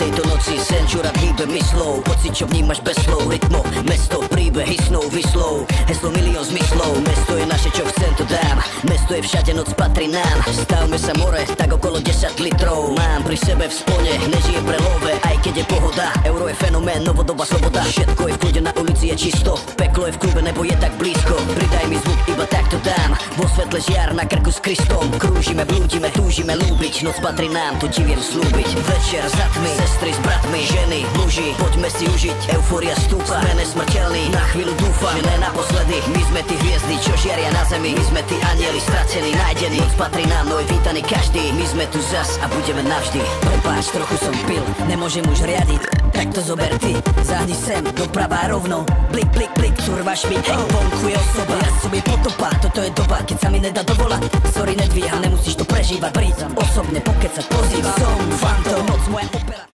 tejto noci sen, čo rád hýbe myslou. Pocit, čo vnímaš bez slov, rytmo, mesto, príbehy snou, vyslov. Heslo milión zmyslov, mesto je naše, čo chcem, to dám. Mesto je všade, noc patrí nám. Stavme sa more, tak okolo 10 litrov. Mám pri sebe v spone, nežije pre love, aj keď je pohoda. Euro je fenomén, novodobá sloboda. Všetko je v kľude, na ulici je čisto. Peklo je v klube, nebo je tak blízko. Pridaj mi zvuk, iba tak to dám. Vo svetle žiar na krku s Kristom. Krúžime, blúdime, túžime lúbiť. Noc patrí nám, to ti viem slúbiť. Večer za tmy, sestry s bratmi, ženy, muži, poďme si užiť. Eufória stúpa, sme nesmrteľní. Na chvíľu dúfam, že ne naposledy. My sme tí hviezdy, čo žiaria na zemi. My sme tí anieli, stratení, nájdení. Noc patrí nám, no je vítaný každý. My sme tu zas a budeme navždy. Prepáč, trochu som pil, nemôžem už riadiť. Tak to zober ty, zahni sem, doprava rovno. Blik, blik, blik, curvaš mi, hej, vonku je osoba. Ja sobie potopa, toto je doba, keď sa mi nedá dovolať. Sorry, nedvíham, nemusíš to prežívať, príď osobne pokecať, pozývam. Som fantom, noc moja opera.